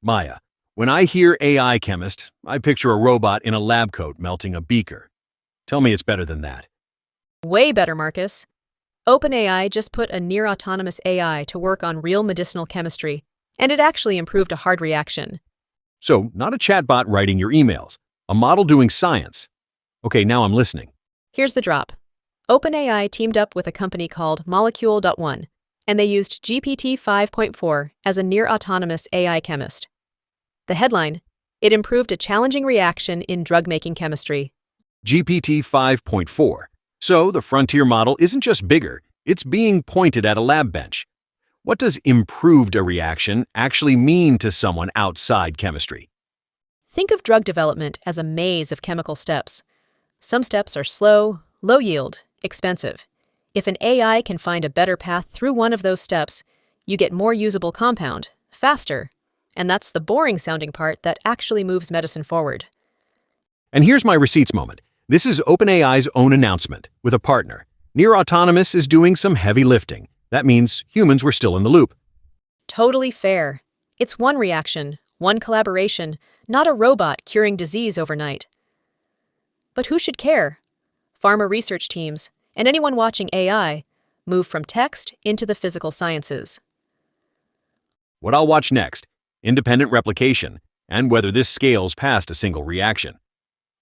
Maya, when I hear AI chemist, I picture a robot in a lab coat melting a beaker. Tell me it's better than that. Way better, Marcus. OpenAI just put a near-autonomous AI to work on real medicinal chemistry, and it actually improved a hard reaction. So, not a chatbot writing your emails, a model doing science. Okay, now I'm listening. Here's the drop. OpenAI teamed up with a company called Molecule.one, and they used GPT 5.4 as a near-autonomous AI chemist. The headline: it improved a challenging reaction in drug-making chemistry. GPT 5.4. So, the frontier model isn't just bigger, it's being pointed at a lab bench. What does improved a reaction actually mean to someone outside chemistry? Think of drug development as a maze of chemical steps. Some steps are slow, low yield, expensive. If an AI can find a better path through one of those steps, you get more usable compound, faster. And that's the boring-sounding part that actually moves medicine forward. And here's my receipts moment. This is OpenAI's own announcement, with a partner. Near Autonomous is doing some heavy lifting. That means humans were still in the loop. Totally fair. It's one reaction, one collaboration, not a robot curing disease overnight. But who should care? Pharma research teams, and anyone watching AI, move from text into the physical sciences. What I'll watch next: independent replication, and whether this scales past a single reaction.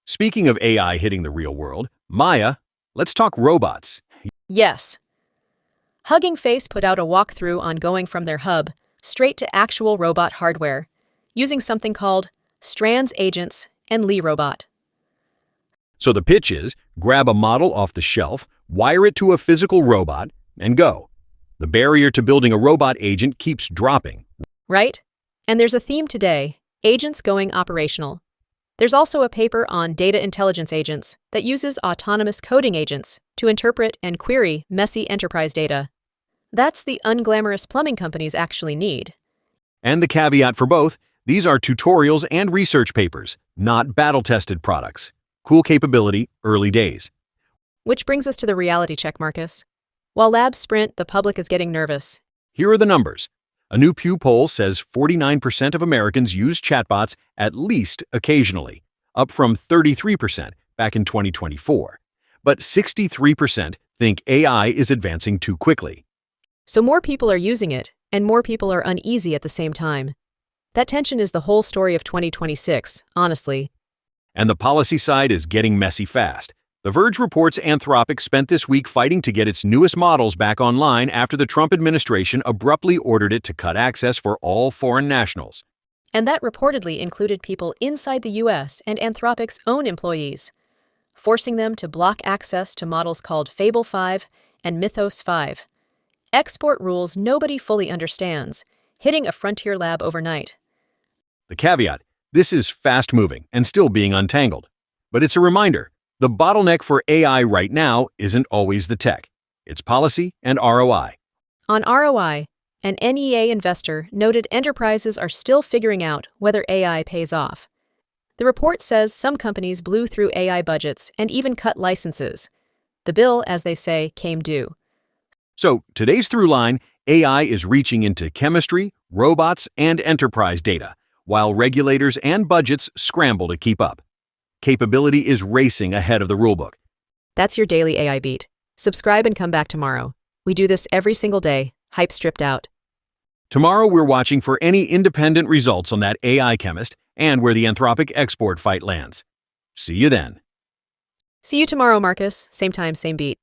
Speaking of AI hitting the real world, Maya, let's talk robots. Yes. Hugging Face put out a walkthrough on going from their hub straight to actual robot hardware, using something called Strands Agents and LeRobot. So the pitch is, grab a model off the shelf, wire it to a physical robot, and go. The barrier to building a robot agent keeps dropping. Right? And there's a theme today: agents going operational. There's also a paper on data intelligence agents that uses autonomous coding agents to interpret and query messy enterprise data. That's the unglamorous plumbing companies actually need. And the caveat for both: these are tutorials and research papers, not battle-tested products. Cool capability, early days. Which brings us to the reality check, Marcus. While labs sprint, the public is getting nervous. Here are the numbers. A new Pew poll says 49% of Americans use chatbots at least occasionally, up from 33% back in 2024. But 63% think AI is advancing too quickly. So more people are using it, and more people are uneasy at the same time. That tension is the whole story of 2026, honestly. And the policy side is getting messy fast. The Verge reports Anthropic spent this week fighting to get its newest models back online after the Trump administration abruptly ordered it to cut access for all foreign nationals. And that reportedly included people inside the US and Anthropic's own employees, forcing them to block access to models called Fable 5 and Mythos 5. Export rules nobody fully understands, hitting a frontier lab overnight. The caveat: this is fast-moving and still being untangled. But it's a reminder: the bottleneck for AI right now isn't always the tech. It's policy and ROI. On ROI, an NEA investor noted enterprises are still figuring out whether AI pays off. The report says some companies blew through AI budgets and even cut licenses. The bill, as they say, came due. So, today's through line: AI is reaching into chemistry, robots, and enterprise data, while regulators and budgets scramble to keep up. Capability is racing ahead of the rulebook. That's your daily AI beat. Subscribe and come back tomorrow. We do this every single day, hype stripped out. Tomorrow we're watching for any independent results on that AI chemist and where the Anthropic export fight lands. See you then. See you tomorrow, Marcus. Same time, same beat.